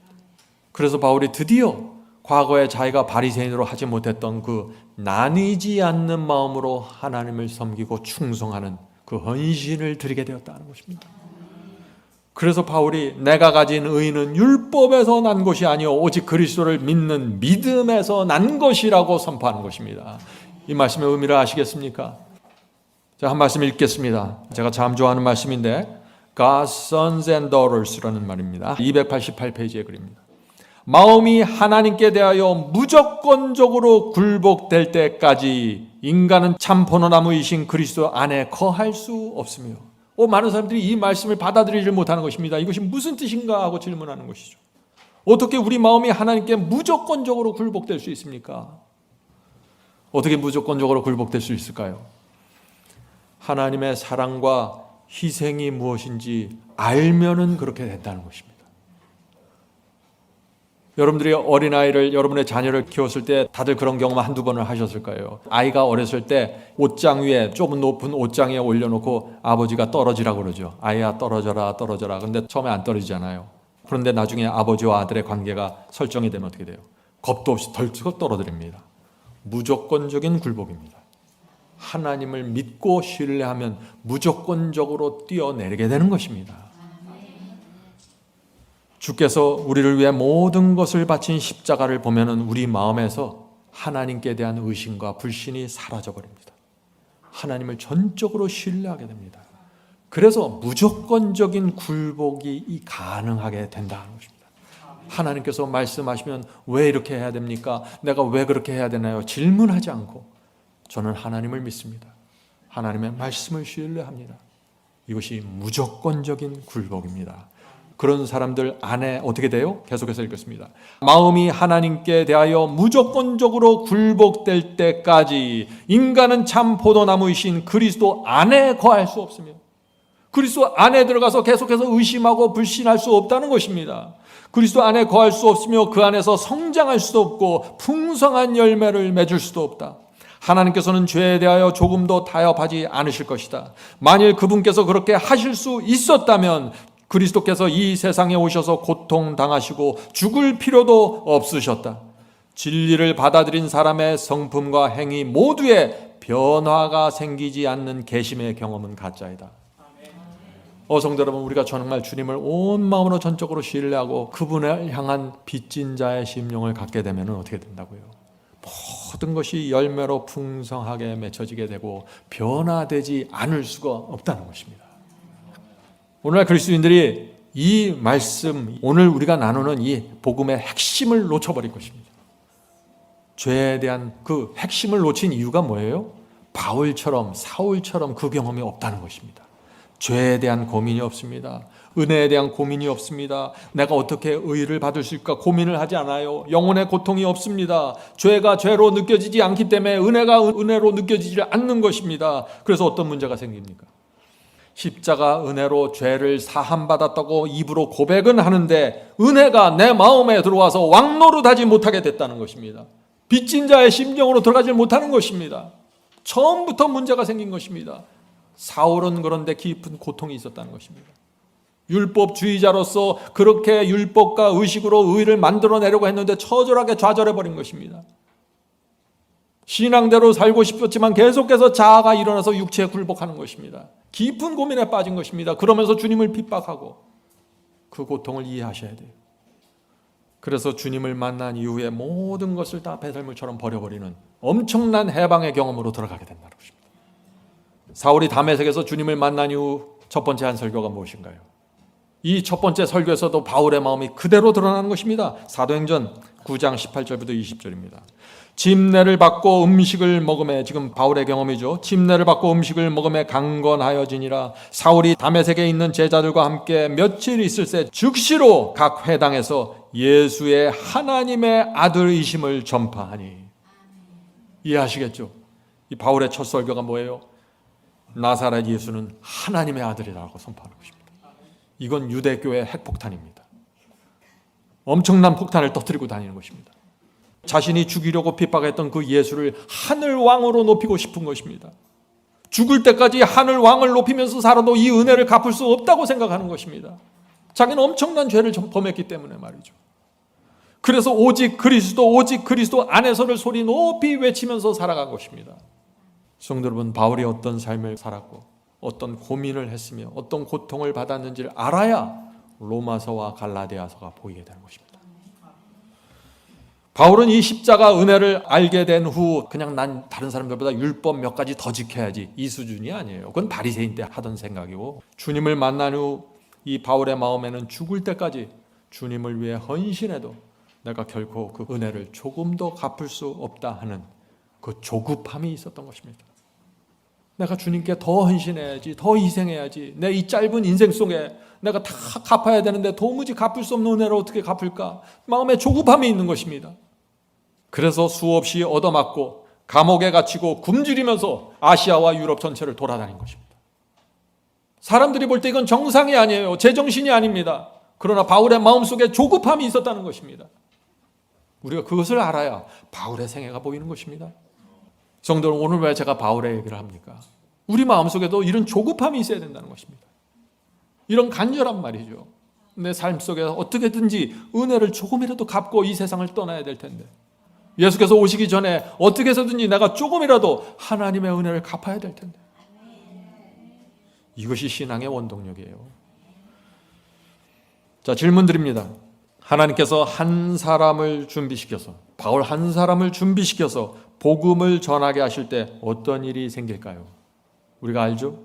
그래서 바울이 드디어 과거에 자기가 바리새인으로 하지 못했던 그 나뉘지 않는 마음으로 하나님을 섬기고 충성하는 그 헌신을 드리게 되었다는 것입니다. 그래서 바울이 내가 가진 의는 율법에서 난 것이 아니요 오직 그리스도를 믿는 믿음에서 난 것이라고 선포하는 것입니다. 이 말씀의 의미를 아시겠습니까? 제가 한 말씀 읽겠습니다. 제가 참 좋아하는 말씀인데 God's Sons and Daughters라는 말입니다. 288페이지의 글입니다. 마음이 하나님께 대하여 무조건적으로 굴복될 때까지 인간은 참 포도나무이신 그리스도 안에 거할 수 없으며, 많은 사람들이 이 말씀을 받아들이지 못하는 것입니다. 이것이 무슨 뜻인가 하고 질문하는 것이죠. 어떻게 우리 마음이 하나님께 무조건적으로 굴복될 수 있습니까? 어떻게 무조건적으로 굴복될 수 있을까요? 하나님의 사랑과 희생이 무엇인지 알면은 그렇게 된다는 것입니다. 여러분들이 어린아이를, 여러분의 자녀를 키웠을 때 다들 그런 경험 한두 번을 하셨을 거예요. 아이가 어렸을 때 옷장 위에, 좁은 높은 옷장 위에 올려놓고 아버지가 떨어지라고 그러죠. 아이야 떨어져라 떨어져라. 근데 처음에 안 떨어지잖아요. 그런데 나중에 아버지와 아들의 관계가 설정이 되면 어떻게 돼요? 겁도 없이 덜썩 떨어뜨립니다. 무조건적인 굴복입니다. 하나님을 믿고 신뢰하면 무조건적으로 뛰어내리게 되는 것입니다. 주께서 우리를 위해 모든 것을 바친 십자가를 보면은 우리 마음에서 하나님께 대한 의심과 불신이 사라져 버립니다. 하나님을 전적으로 신뢰하게 됩니다. 그래서 무조건적인 굴복이 가능하게 된다는 것입니다. 하나님께서 말씀하시면 왜 이렇게 해야 됩니까? 내가 왜 그렇게 해야 되나요? 질문하지 않고 저는 하나님을 믿습니다. 하나님의 말씀을 신뢰합니다. 이것이 무조건적인 굴복입니다. 그런 사람들 안에 어떻게 돼요? 계속해서 읽겠습니다. 마음이 하나님께 대하여 무조건적으로 굴복될 때까지 인간은 참 포도나무이신 그리스도 안에 거할 수 없으며, 그리스도 안에 들어가서 계속해서 의심하고 불신할 수 없다는 것입니다. 그리스도 안에 거할 수 없으며 그 안에서 성장할 수도 없고 풍성한 열매를 맺을 수도 없다. 하나님께서는 죄에 대하여 조금도 타협하지 않으실 것이다. 만일 그분께서 그렇게 하실 수 있었다면 그리스도께서 이 세상에 오셔서 고통당하시고 죽을 필요도 없으셨다. 진리를 받아들인 사람의 성품과 행위 모두에 변화가 생기지 않는 개심의 경험은 가짜이다. 성도 여러분, 우리가 정말 주님을 온 마음으로 전적으로 신뢰하고 그분을 향한 빚진 자의 심령을 갖게 되면 어떻게 된다고요? 모든 것이 열매로 풍성하게 맺혀지게 되고 변화되지 않을 수가 없다는 것입니다. 오늘날 그리스도인들이 이 말씀, 오늘 우리가 나누는 이 복음의 핵심을 놓쳐버릴 것입니다. 죄에 대한 그 핵심을 놓친 이유가 뭐예요? 바울처럼, 사울처럼 그 경험이 없다는 것입니다. 죄에 대한 고민이 없습니다. 은혜에 대한 고민이 없습니다. 내가 어떻게 의를 받을 수 있을까 고민을 하지 않아요. 영혼의 고통이 없습니다. 죄가 죄로 느껴지지 않기 때문에 은혜가 은혜로 느껴지지 않는 것입니다. 그래서 어떤 문제가 생깁니까? 십자가 은혜로 죄를 사함받았다고 입으로 고백은 하는데 은혜가 내 마음에 들어와서 왕노릇하지 못하게 됐다는 것입니다. 빚진 자의 심령으로 들어가지 못하는 것입니다. 처음부터 문제가 생긴 것입니다. 사울은 그런데 깊은 고통이 있었다는 것입니다. 율법주의자로서 그렇게 율법과 의식으로 의를 만들어내려고 했는데 처절하게 좌절해버린 것입니다. 신앙대로 살고 싶었지만 계속해서 자아가 일어나서 육체에 굴복하는 것입니다. 깊은 고민에 빠진 것입니다. 그러면서 주님을 핍박하고 그 고통을 이해하셔야 돼요. 그래서 주님을 만난 이후에 모든 것을 다 배설물처럼 버려버리는 엄청난 해방의 경험으로 들어가게 된다는 것입니다. 사울이 다메섹에서 주님을 만난 이후 첫 번째 한 설교가 무엇인가요? 이 첫 번째 설교에서도 바울의 마음이 그대로 드러나는 것입니다. 사도행전 9장 18절부터 20절입니다. 침례를 받고 음식을 먹음에, 지금 바울의 경험이죠. 침례를 받고 음식을 먹음에 강건하여지니라. 사울이 다메섹에 있는 제자들과 함께 며칠 있을새 즉시로 각 회당에서 예수의 하나님의 아들이심을 전파하니. 이해하시겠죠? 이 바울의 첫 설교가 뭐예요? 나사렛 예수는 하나님의 아들이라고 선포하는 것입니다. 이건 유대교의 핵폭탄입니다. 엄청난 폭탄을 터뜨리고 다니는 것입니다. 자신이 죽이려고 핍박했던 그 예수를 하늘 왕으로 높이고 싶은 것입니다. 죽을 때까지 하늘 왕을 높이면서 살아도 이 은혜를 갚을 수 없다고 생각하는 것입니다. 자기는 엄청난 죄를 범했기 때문에 말이죠. 그래서 오직 그리스도 안에서를 소리 높이 외치면서 살아간 것입니다. 성도 여러분, 바울이 어떤 삶을 살았고 어떤 고민을 했으며 어떤 고통을 받았는지를 알아야 로마서와 갈라디아서가 보이게 되는 것입니다. 바울은 이 십자가 은혜를 알게 된 후 그냥 난 다른 사람들보다 율법 몇 가지 더 지켜야지 이 수준이 아니에요. 그건 바리새인 때 하던 생각이고, 주님을 만난 후 이 바울의 마음에는 죽을 때까지 주님을 위해 헌신해도 내가 결코 그 은혜를 조금 더 갚을 수 없다 하는 그 조급함이 있었던 것입니다. 내가 주님께 더 헌신해야지, 더 희생해야지, 내 이 짧은 인생 속에 내가 다 갚아야 되는데 도무지 갚을 수 없는 은혜를 어떻게 갚을까? 마음에 조급함이 있는 것입니다. 그래서 수없이 얻어맞고 감옥에 갇히고 굶주리면서 아시아와 유럽 전체를 돌아다닌 것입니다. 사람들이 볼 때 이건 정상이 아니에요. 제정신이 아닙니다. 그러나 바울의 마음속에 조급함이 있었다는 것입니다. 우리가 그것을 알아야 바울의 생애가 보이는 것입니다. 성도는 오늘 왜 제가 바울의 얘기를 합니까? 우리 마음속에도 이런 조급함이 있어야 된다는 것입니다. 이런 간절한 말이죠. 내 삶 속에 어떻게든지 은혜를 조금이라도 갚고 이 세상을 떠나야 될 텐데, 예수께서 오시기 전에 어떻게 해서든지 내가 조금이라도 하나님의 은혜를 갚아야 될 텐데, 이것이 신앙의 원동력이에요. 자, 질문 드립니다. 하나님께서 한 사람을 준비시켜서, 바울 한 사람을 준비시켜서 복음을 전하게 하실 때 어떤 일이 생길까요? 우리가 알죠?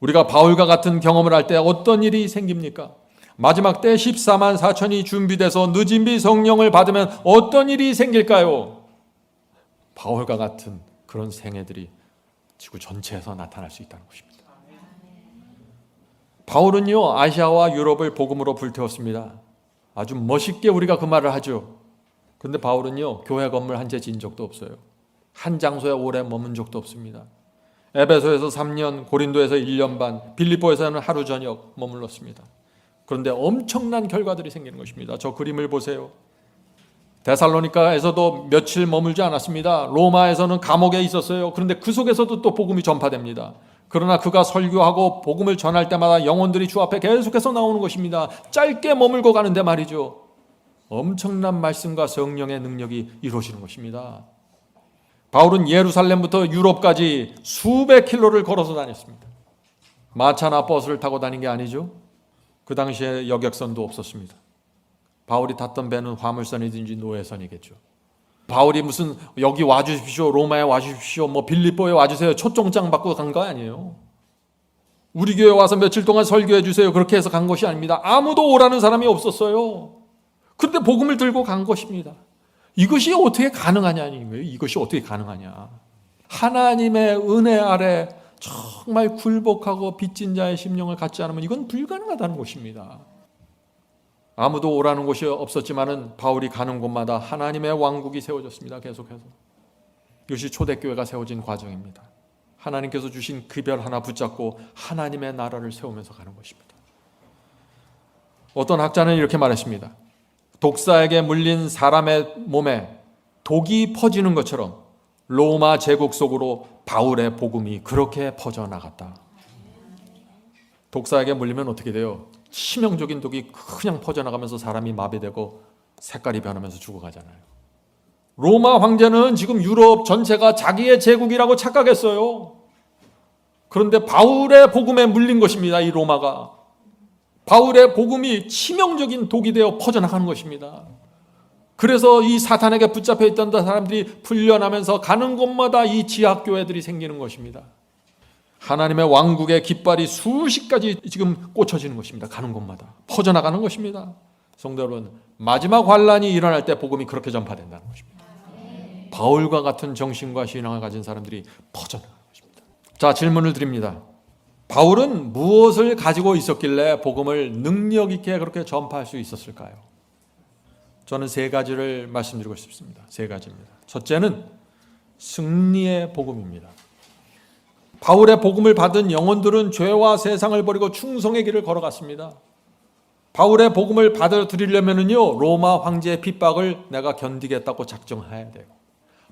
우리가 바울과 같은 경험을 할 때 어떤 일이 생깁니까? 마지막 때 14만 4천이 준비돼서 늦은 비 성령을 받으면 어떤 일이 생길까요? 바울과 같은 그런 생애들이 지구 전체에서 나타날 수 있다는 것입니다. 바울은요, 아시아와 유럽을 복음으로 불태웠습니다. 아주 멋있게 우리가 그 말을 하죠. 그런데 바울은요, 교회 건물 한 채 지은 적도 없어요. 한 장소에 오래 머문 적도 없습니다. 에베소에서 3년, 고린도에서 1년 반, 빌립보에서는 하루 저녁 머물렀습니다. 그런데 엄청난 결과들이 생기는 것입니다. 저 그림을 보세요. 데살로니가에서도 며칠 머물지 않았습니다. 로마에서는 감옥에 있었어요. 그런데 그 속에서도 또 복음이 전파됩니다. 그러나 그가 설교하고 복음을 전할 때마다 영혼들이 주 앞에 계속해서 나오는 것입니다. 짧게 머물고 가는데 말이죠, 엄청난 말씀과 성령의 능력이 이루어지는 것입니다. 바울은 예루살렘부터 유럽까지 수백 킬로를 걸어서 다녔습니다. 마차나 버스를 타고 다닌 게 아니죠. 그 당시에 여객선도 없었습니다. 바울이 탔던 배는 화물선이든지 노예선이겠죠. 바울이 무슨 여기 와주십시오, 로마에 와주십시오, 뭐 빌립보에 와주세요, 초청장 받고 간 거 아니에요. 우리 교회 와서 며칠 동안 설교해 주세요, 그렇게 해서 간 것이 아닙니다. 아무도 오라는 사람이 없었어요. 그런데 복음을 들고 간 것입니다. 이것이 어떻게 가능하냐는 거예요. 이것이 어떻게 가능하냐. 하나님의 은혜 아래 정말 굴복하고 빚진 자의 심령을 갖지 않으면 이건 불가능하다는 것입니다. 아무도 오라는 곳이 없었지만은 바울이 가는 곳마다 하나님의 왕국이 세워졌습니다. 계속해서. 이것이 초대교회가 세워진 과정입니다. 하나님께서 주신 그 별 하나 붙잡고 하나님의 나라를 세우면서 가는 것입니다. 어떤 학자는 이렇게 말했습니다. 독사에게 물린 사람의 몸에 독이 퍼지는 것처럼 로마 제국 속으로 바울의 복음이 그렇게 퍼져나갔다. 독사에게 물리면 어떻게 돼요? 치명적인 독이 그냥 퍼져나가면서 사람이 마비되고 색깔이 변하면서 죽어가잖아요. 로마 황제는 지금 유럽 전체가 자기의 제국이라고 착각했어요. 그런데 바울의 복음에 물린 것입니다. 이 로마가. 바울의 복음이 치명적인 독이 되어 퍼져나가는 것입니다. 그래서 이 사탄에게 붙잡혀 있던 사람들이 풀려나면서 가는 곳마다 이 지하교회들이 생기는 것입니다. 하나님의 왕국의 깃발이 수십 가지 지금 꽂혀지는 것입니다. 가는 곳마다 퍼져나가는 것입니다. 성도 여러분, 마지막 환란이 일어날 때 복음이 그렇게 전파된다는 것입니다. 바울과 같은 정신과 신앙을 가진 사람들이 퍼져나가는 것입니다. 자, 질문을 드립니다. 바울은 무엇을 가지고 있었길래 복음을 능력 있게 그렇게 전파할 수 있었을까요? 저는 세 가지를 말씀드리고 싶습니다. 세 가지입니다. 첫째는 승리의 복음입니다. 바울의 복음을 받은 영혼들은 죄와 세상을 버리고 충성의 길을 걸어갔습니다. 바울의 복음을 받아들이려면요, 로마 황제의 핍박을 내가 견디겠다고 작정해야 돼요.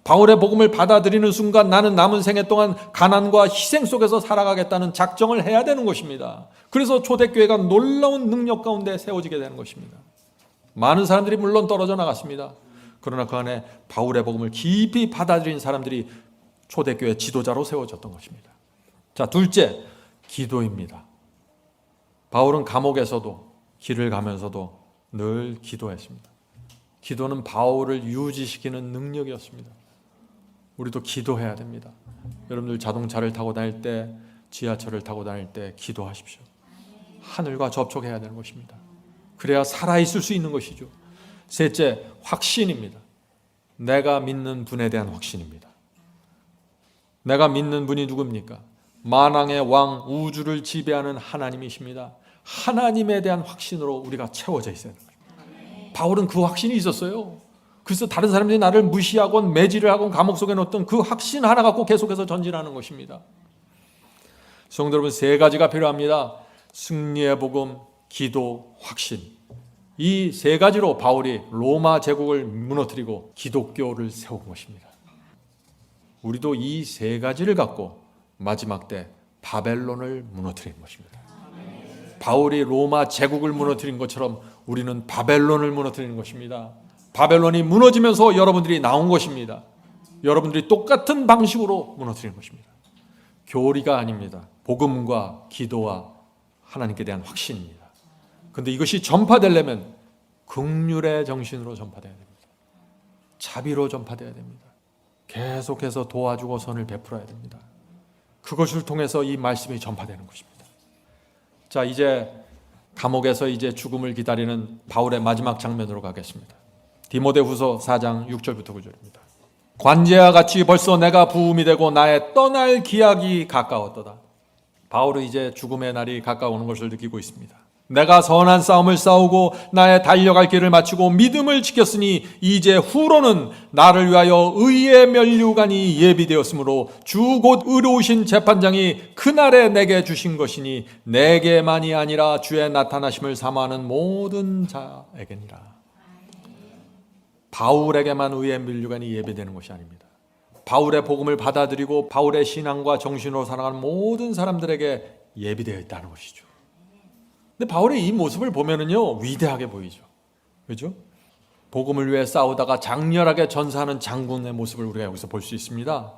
바울의 복음을 받아들이는 순간 나는 남은 생애 동안 가난과 희생 속에서 살아가겠다는 작정을 해야 되는 것입니다. 그래서 초대교회가 놀라운 능력 가운데 세워지게 되는 것입니다. 많은 사람들이 물론 떨어져 나갔습니다. 그러나 그 안에 바울의 복음을 깊이 받아들인 사람들이 초대교회 지도자로 세워졌던 것입니다. 자, 둘째, 기도입니다. 바울은 감옥에서도 길을 가면서도 늘 기도했습니다. 기도는 바울을 유지시키는 능력이었습니다. 우리도 기도해야 됩니다. 여러분들 자동차를 타고 다닐 때, 지하철을 타고 다닐 때 기도하십시오. 하늘과 접촉해야 되는 것입니다. 그래야 살아있을 수 있는 것이죠. 셋째, 확신입니다. 내가 믿는 분에 대한 확신입니다. 내가 믿는 분이 누굽니까? 만왕의 왕, 우주를 지배하는 하나님이십니다. 하나님에 대한 확신으로 우리가 채워져 있어야 됩니다. 바울은 그 확신이 있었어요. 그래서 다른 사람들이 나를 무시하건 매질을 하건 감옥 속에 넣었던 그 확신 하나 갖고 계속해서 전진하는 것입니다. 성도 여러분, 세 가지가 필요합니다. 승리의 복음, 기도, 확신. 이 세 가지로 바울이 로마 제국을 무너뜨리고 기독교를 세운 것입니다. 우리도 이 세 가지를 갖고 마지막 때 바벨론을 무너뜨린 것입니다. 바울이 로마 제국을 무너뜨린 것처럼 우리는 바벨론을 무너뜨리는 것입니다. 바벨론이 무너지면서 여러분들이 나온 것입니다. 여러분들이 똑같은 방식으로 무너뜨리는 것입니다. 교리가 아닙니다. 복음과 기도와 하나님께 대한 확신입니다. 그런데 이것이 전파되려면 긍휼의 정신으로 전파되어야 됩니다. 자비로 전파되어야 됩니다. 계속해서 도와주고 선을 베풀어야 됩니다. 그것을 통해서 이 말씀이 전파되는 것입니다. 자, 이제 감옥에서 이제 죽음을 기다리는 바울의 마지막 장면으로 가겠습니다. 디모데후서 4장 6절부터 9절입니다. 관제와 같이 벌써 내가 부음이 되고 나의 떠날 기약이 가까웠도다. 바울은 이제 죽음의 날이 가까우는 것을 느끼고 있습니다. 내가 선한 싸움을 싸우고 나의 달려갈 길을 마치고 믿음을 지켰으니 이제 후로는 나를 위하여 의의 면류관이 예비되었으므로 주 곧 의로우신 재판장이 그날에 내게 주신 것이니 내게만이 아니라 주의 나타나심을 사모하는 모든 자에게니라. 바울에게만 의의 면류관이 예비되는 것이 아닙니다. 바울의 복음을 받아들이고 바울의 신앙과 정신으로 살아가는 모든 사람들에게 예비되어 있다는 것이죠. 근데 바울의 이 모습을 보면은요, 위대하게 보이죠. 그죠? 복음을 위해 싸우다가 장렬하게 전사하는 장군의 모습을 우리가 여기서 볼 수 있습니다.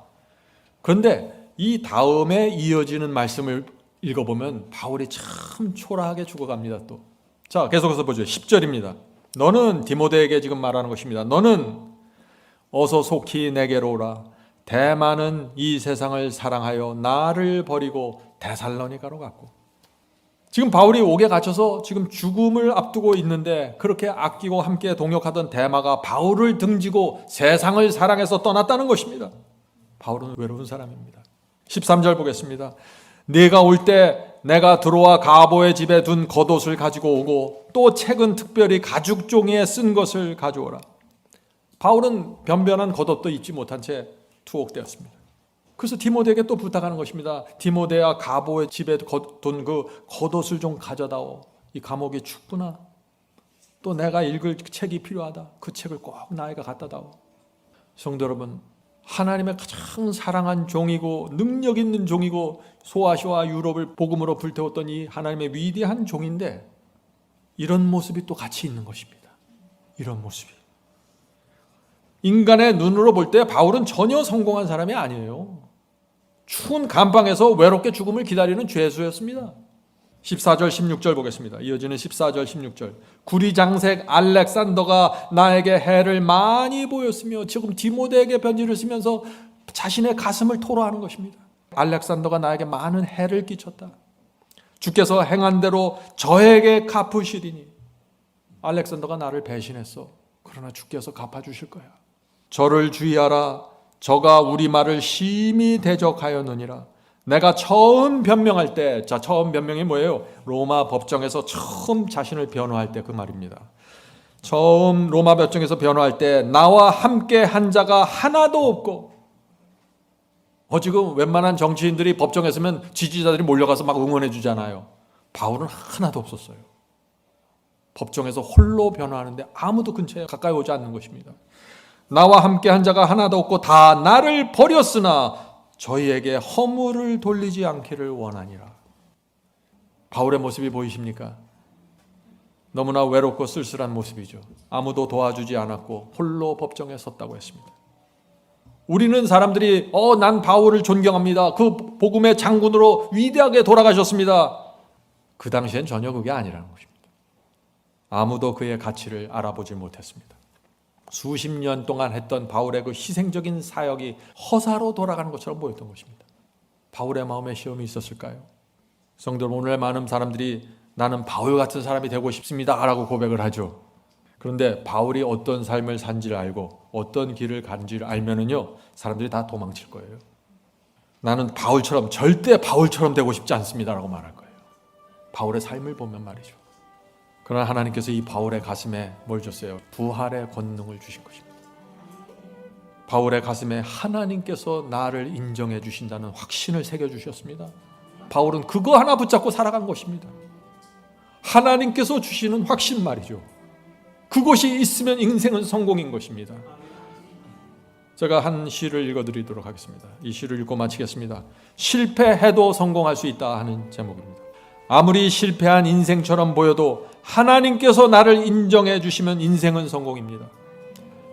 그런데 이 다음에 이어지는 말씀을 읽어보면 바울이 참 초라하게 죽어갑니다. 또. 자, 계속해서 보죠. 10절입니다. 너는, 디모데에게 지금 말하는 것입니다. 너는 어서 속히 내게로 오라. 대만은 이 세상을 사랑하여 나를 버리고 데살로니가로 갔고. 지금 바울이 옥에 갇혀서 지금 죽음을 앞두고 있는데 그렇게 아끼고 함께 동역하던 데마가 바울을 등지고 세상을 사랑해서 떠났다는 것입니다. 바울은 외로운 사람입니다. 13절 보겠습니다. 네가 올 때 내가 들어와 가보의 집에 둔 겉옷을 가지고 오고 또 책은 특별히 가죽 종이에 쓴 것을 가져오라. 바울은 변변한 겉옷도 입지 못한 채 투옥되었습니다. 그래서 디모데에게 또 부탁하는 것입니다. 디모데야, 가보의 집에 둔 그 겉옷을 좀 가져다오. 이 감옥이 춥구나. 또 내가 읽을 책이 필요하다. 그 책을 꼭 나에게 갖다 다오. 성도 여러분, 하나님의 가장 사랑한 종이고 능력 있는 종이고 소아시아와 유럽을 복음으로 불태웠던 이 하나님의 위대한 종인데 이런 모습이 또 같이 있는 것입니다. 이런 모습이. 인간의 눈으로 볼 때 바울은 전혀 성공한 사람이 아니에요. 추운 감방에서 외롭게 죽음을 기다리는 죄수였습니다. 14절 16절 보겠습니다. 이어지는 14절 16절. 구리장색 알렉산더가 나에게 해를 많이 보였으며, 지금 디모데에게 편지를 쓰면서 자신의 가슴을 토로하는 것입니다. 알렉산더가 나에게 많은 해를 끼쳤다. 주께서 행한 대로 저에게 갚으시리니. 알렉산더가 나를 배신했어. 그러나 주께서 갚아주실 거야. 저를 주의하라. 저가 우리 말을 심히 대적하였느니라. 내가 처음 변명할 때, 자, 처음 변명이 뭐예요? 로마 법정에서 처음 자신을 변호할 때 그 말입니다. 처음 로마 법정에서 변호할 때 나와 함께 한 자가 하나도 없고, 지금 웬만한 정치인들이 법정에 서면 지지자들이 몰려가서 막 응원해 주잖아요. 바울은 하나도 없었어요. 법정에서 홀로 변호하는데 아무도 근처에 가까이 오지 않는 것입니다. 나와 함께 한 자가 하나도 없고 다 나를 버렸으나 저희에게 허물을 돌리지 않기를 원하니라. 바울의 모습이 보이십니까? 너무나 외롭고 쓸쓸한 모습이죠. 아무도 도와주지 않았고 홀로 법정에 섰다고 했습니다. 우리는 사람들이 난 바울을 존경합니다. 그 복음의 장군으로 위대하게 돌아가셨습니다. 그 당시엔 전혀 그게 아니라는 것입니다. 아무도 그의 가치를 알아보지 못했습니다. 수십 년 동안 했던 바울의 그 희생적인 사역이 허사로 돌아가는 것처럼 보였던 것입니다. 바울의 마음에 시험이 있었을까요? 성도 여러분, 오늘 많은 사람들이 나는 바울 같은 사람이 되고 싶습니다 라고 고백을 하죠. 그런데 바울이 어떤 삶을 산지를 알고 어떤 길을 간지를 알면은요, 사람들이 다 도망칠 거예요. 나는 바울처럼, 절대 바울처럼 되고 싶지 않습니다라고 말할 거예요. 바울의 삶을 보면 말이죠. 그러나 하나님께서 이 바울의 가슴에 뭘 줬어요? 부활의 권능을 주신 것입니다. 바울의 가슴에 하나님께서 나를 인정해 주신다는 확신을 새겨주셨습니다. 바울은 그거 하나 붙잡고 살아간 것입니다. 하나님께서 주시는 확신 말이죠. 그것이 있으면 인생은 성공인 것입니다. 제가 한 시를 읽어드리도록 하겠습니다. 이 시를 읽고 마치겠습니다. 실패해도 성공할 수 있다 하는 제목입니다. 아무리 실패한 인생처럼 보여도 하나님께서 나를 인정해 주시면 인생은 성공입니다.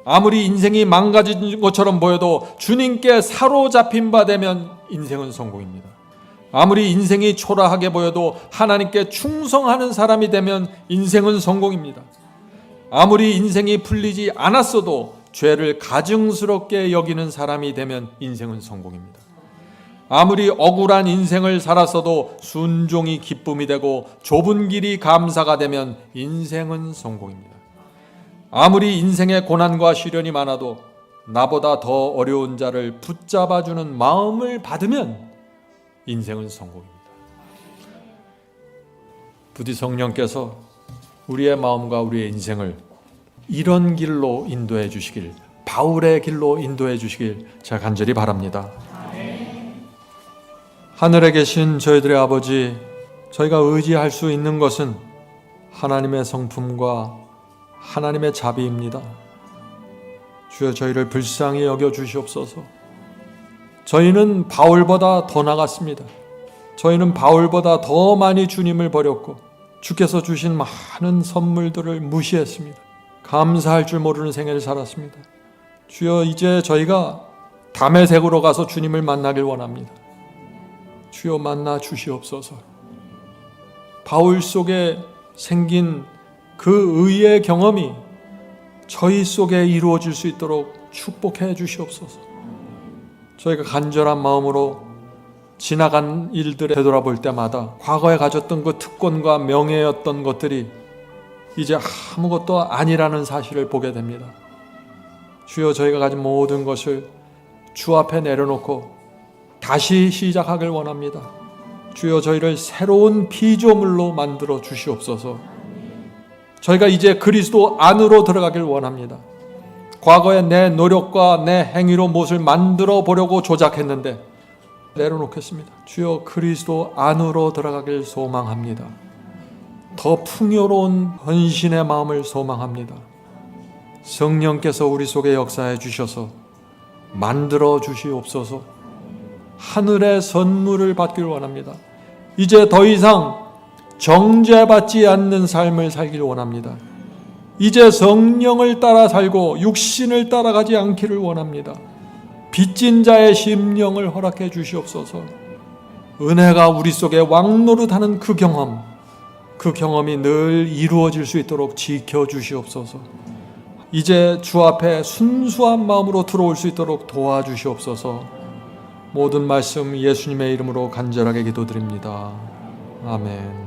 아무리 인생이 망가진 것처럼 보여도 주님께 사로잡힌 바 되면 인생은 성공입니다. 아무리 인생이 초라하게 보여도 하나님께 충성하는 사람이 되면 인생은 성공입니다. 아무리 인생이 풀리지 않았어도 죄를 가증스럽게 여기는 사람이 되면 인생은 성공입니다. 아무리 억울한 인생을 살았어도 순종이 기쁨이 되고 좁은 길이 감사가 되면 인생은 성공입니다. 아무리 인생의 고난과 시련이 많아도 나보다 더 어려운 자를 붙잡아주는 마음을 받으면 인생은 성공입니다. 부디 성령께서 우리의 마음과 우리의 인생을 이런 길로 인도해 주시길, 바울의 길로 인도해 주시길 제가 간절히 바랍니다. 하늘에 계신 저희들의 아버지, 저희가 의지할 수 있는 것은 하나님의 성품과 하나님의 자비입니다. 주여, 저희를 불쌍히 여겨 주시옵소서. 저희는 바울보다 더 나갔습니다. 저희는 바울보다 더 많이 주님을 버렸고 주께서 주신 많은 선물들을 무시했습니다. 감사할 줄 모르는 생애를 살았습니다. 주여, 이제 저희가 다메섹으로 가서 주님을 만나길 원합니다. 주여, 만나 주시옵소서. 바울 속에 생긴 그 의의 경험이 저희 속에 이루어질 수 있도록 축복해 주시옵소서. 저희가 간절한 마음으로 지나간 일들을 되돌아볼 때마다 과거에 가졌던 그 특권과 명예였던 것들이 이제 아무것도 아니라는 사실을 보게 됩니다. 주여, 저희가 가진 모든 것을 주 앞에 내려놓고 다시 시작하길 원합니다. 주여, 저희를 새로운 피조물로 만들어 주시옵소서. 저희가 이제 그리스도 안으로 들어가길 원합니다. 과거에 내 노력과 내 행위로 무엇을 만들어 보려고 조작했는데 내려놓겠습니다. 주여, 그리스도 안으로 들어가길 소망합니다. 더 풍요로운 헌신의 마음을 소망합니다. 성령께서 우리 속에 역사해 주셔서 만들어 주시옵소서. 하늘의 선물을 받길 원합니다. 이제 더 이상 정죄받지 않는 삶을 살길 원합니다. 이제 성령을 따라 살고 육신을 따라가지 않기를 원합니다. 빚진 자의 심령을 허락해 주시옵소서. 은혜가 우리 속에 왕노릇하는 그 경험이 늘 이루어질 수 있도록 지켜주시옵소서. 이제 주 앞에 순수한 마음으로 들어올 수 있도록 도와주시옵소서. 모든 말씀 예수님의 이름으로 간절하게 기도드립니다. 아멘.